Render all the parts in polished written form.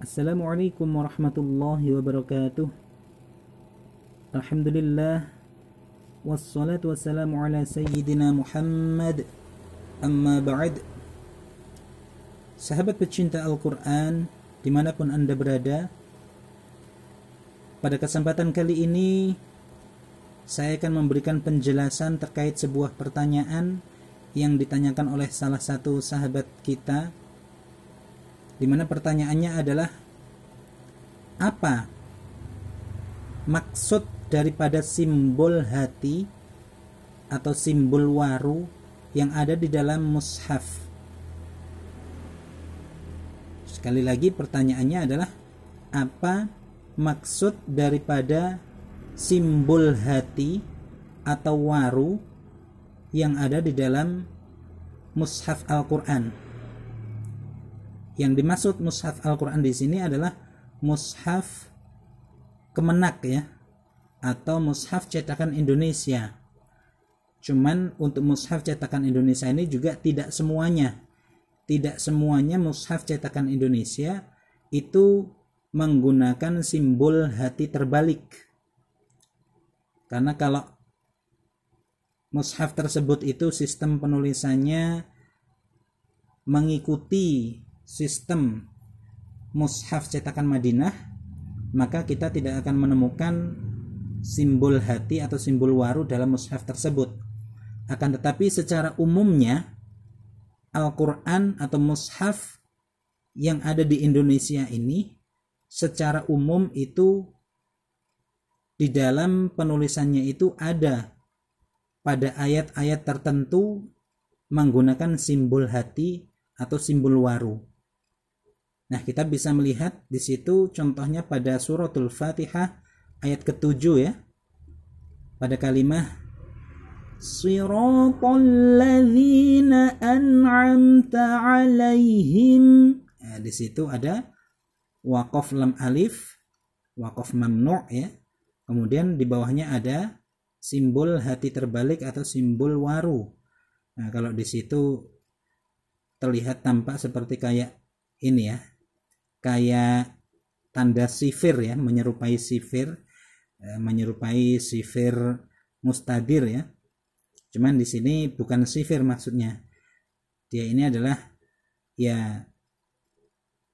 Assalamualaikum warahmatullahi wabarakatuh. Alhamdulillah, wassalatu wassalamu ala sayyidina Muhammad. Amma ba'd. Sahabat pecinta Al-Quran dimanapun Anda berada, pada kesempatan kali ini saya akan memberikan penjelasan terkait sebuah pertanyaan yang ditanyakan oleh salah satu sahabat kita, di mana pertanyaannya adalah, apa maksud daripada simbol hati atau simbol waru yang ada di dalam mushaf? Sekali lagi pertanyaannya adalah, apa maksud daripada simbol hati atau waru yang ada di dalam mushaf Al-Quran? Yang dimaksud mushaf Al-Quran di sini adalah mushaf Kemenak ya, atau mushaf cetakan Indonesia. Cuman untuk mushaf cetakan Indonesia ini juga tidak semuanya mushaf cetakan Indonesia itu menggunakan simbol hati terbalik. Karena kalau mushaf tersebut itu sistem penulisannya mengikuti sistem mushaf cetakan Madinah, maka kita tidak akan menemukan simbol hati atau simbol waru dalam mushaf tersebut. Akan tetapi secara umumnya Al-Quran atau mushaf yang ada di Indonesia ini secara umum itu di dalam penulisannya itu ada pada ayat-ayat tertentu menggunakan simbol hati atau simbol waru. Nah, kita bisa melihat di situ contohnya pada suratul Fatihah ayat ke-7 ya. Pada kalimat Shiratal ladzina an'amta 'alaihim. Nah, di situ ada waqaf lam alif, waqaf mamnu' ya. Kemudian di bawahnya ada simbol hati terbalik atau simbol waru. Nah, kalau di situ terlihat tampak seperti kayak ini ya. Kayak tanda sifir ya, menyerupai sifir mustadir ya. Cuman di sini bukan sifir maksudnya. Dia ini adalah ya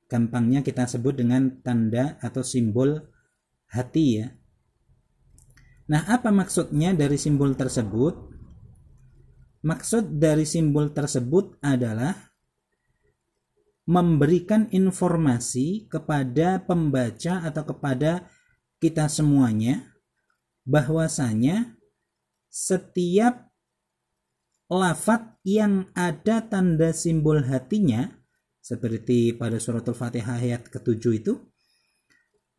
gampangnya kita sebut dengan tanda atau simbol hati ya. Nah, apa maksudnya dari simbol tersebut? Maksud dari simbol tersebut adalah memberikan informasi kepada pembaca atau kepada kita semuanya bahwasanya setiap lafadz yang ada tanda simbol hatinya seperti pada suratul Fatihah ayat ke-7 itu,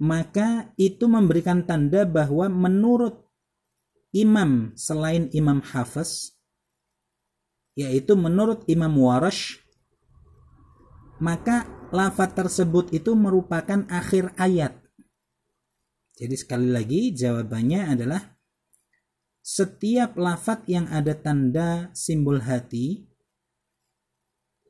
maka itu memberikan tanda bahwa menurut imam selain Imam Hafiz, yaitu menurut Imam Warash, maka lafadz tersebut itu merupakan akhir ayat. Jadi sekali lagi jawabannya adalah setiap lafadz yang ada tanda simbol hati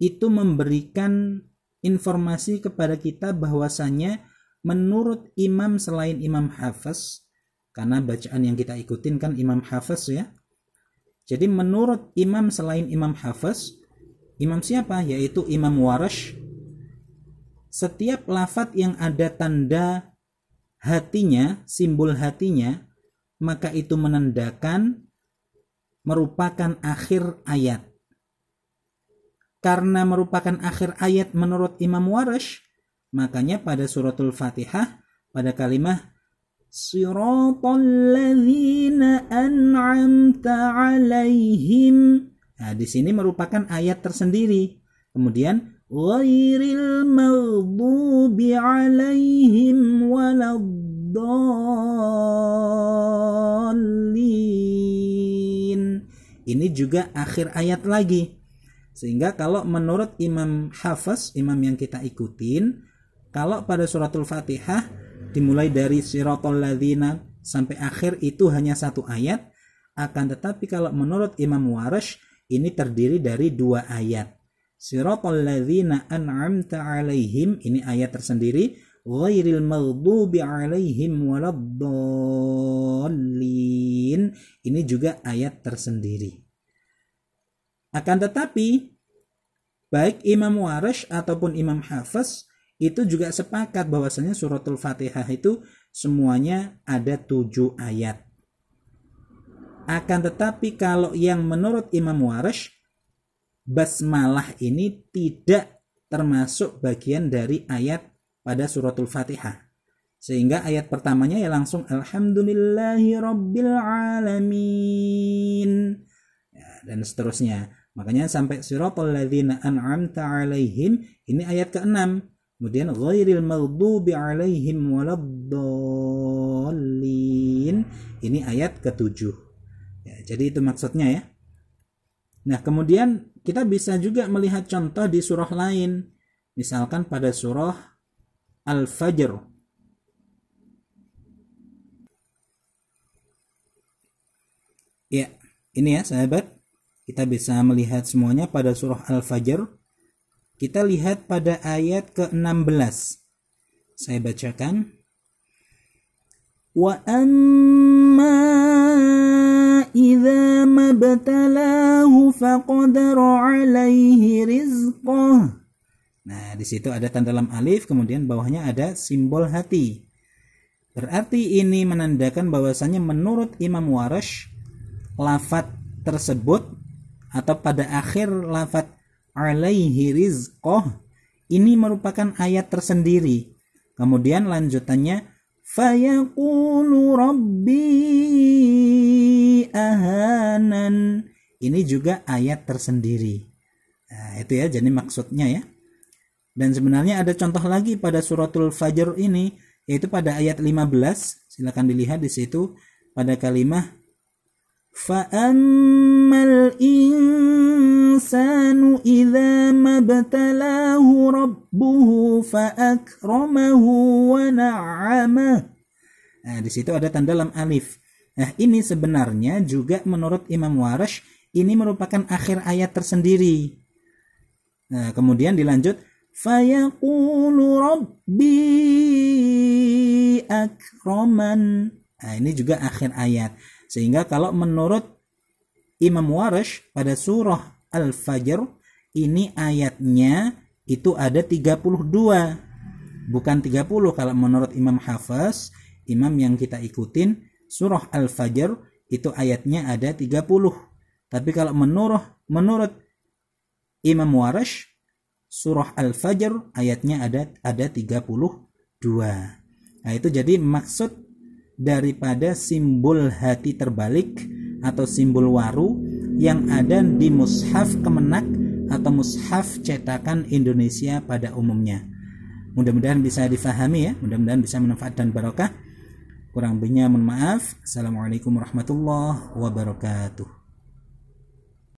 itu memberikan informasi kepada kita bahwasanya menurut imam selain Imam Hafiz, karena bacaan yang kita ikutin kan Imam Hafiz ya. Jadi menurut imam selain Imam Hafiz, imam siapa? Yaitu Imam Warash. Setiap lafadz yang ada tanda hatinya, simbol hatinya, maka itu menandakan merupakan akhir ayat. Karena merupakan akhir ayat menurut Imam Warash, makanya pada suratul Fatihah pada kalimat Shiratal ladzina an'amta 'alaihim. Nah, di sini merupakan ayat tersendiri. Kemudian ghairil maghdubi 'alaihim waladdallin. Ini juga akhir ayat lagi. Sehingga kalau menurut Imam Hafiz, imam yang kita ikutin, kalau pada suratul Fatihah dimulai dari Shiratal ladzina sampai akhir itu hanya satu ayat. Akan tetapi kalau menurut Imam Warash ini terdiri dari dua ayat. Siratal ladzina an'amta 'alaihim, ini ayat tersendiri. ghairil maghdubi 'alaihim waladdallin. Ini juga ayat tersendiri. Akan tetapi baik Imam Warsh ataupun Imam Hafs itu juga sepakat bahwasanya suratul Fatihah itu semuanya ada 7 ayat. Akan tetapi kalau yang menurut Imam Warsh, basmalah ini tidak termasuk bagian dari ayat pada suratul Fatihah. Sehingga ayat pertamanya ya langsung alhamdulillahirabbil alamin. Ya, dan seterusnya. Makanya sampai siratal ladzina an'amta 'alaihim, ini ayat ke-6. Kemudian ghairil maghdubi 'alaihim waladdallin. Ini ayat ke-7. Ya, jadi itu maksudnya ya. Nah, kemudian kita bisa juga melihat contoh di surah lain. Misalkan pada surah Al-Fajr. Ya, ini ya sahabat. Kita bisa melihat semuanya pada surah Al-Fajr. Kita lihat pada ayat ke-16. Saya bacakan. Wa amma idza mabtalahu faqadara 'alaihi rizqah. Nah, di situ ada tanda lam alif, kemudian bawahnya ada simbol hati. Berarti ini menandakan bahwasanya menurut Imam Warsh, lafadz tersebut atau pada akhir lafadz 'alaihi rizqah ini merupakan ayat tersendiri. Kemudian lanjutannya fayaqulu rabbi ahanan. Ini juga ayat tersendiri. Nah, itu ya, jadi maksudnya ya. Dan sebenarnya ada contoh lagi pada suratul Fajr ini, yaitu pada ayat 15. Silakan dilihat di situ pada kalimat fa'ammal insanu idza mabtalahu rabbuhu fa'akramahu wa na'amah. Nah, di situ ada tanda lam alif. Nah, ini sebenarnya juga menurut Imam Warsh ini merupakan akhir ayat tersendiri. Nah, kemudian dilanjut fayaqulu rabbi akraman. Nah, ini juga akhir ayat. Sehingga kalau menurut Imam Warsh pada surah Al-Fajr ini ayatnya itu ada 32, bukan 30. Kalau menurut Imam Hafs, imam yang kita ikutin, surah Al-Fajr itu ayatnya ada 30. Tapi kalau menurut Imam Warsh, surah Al-Fajr ayatnya ada 32. Nah, itu jadi maksud daripada simbol hati terbalik atau simbol waru yang ada di mushaf Kemenak atau mushaf cetakan Indonesia pada umumnya. Mudah-mudahan bisa difahami ya, mudah-mudahan bisa manfaat dan barokah. Kurang lebihnya mohon maaf. Assalamualaikum warahmatullahi wabarakatuh.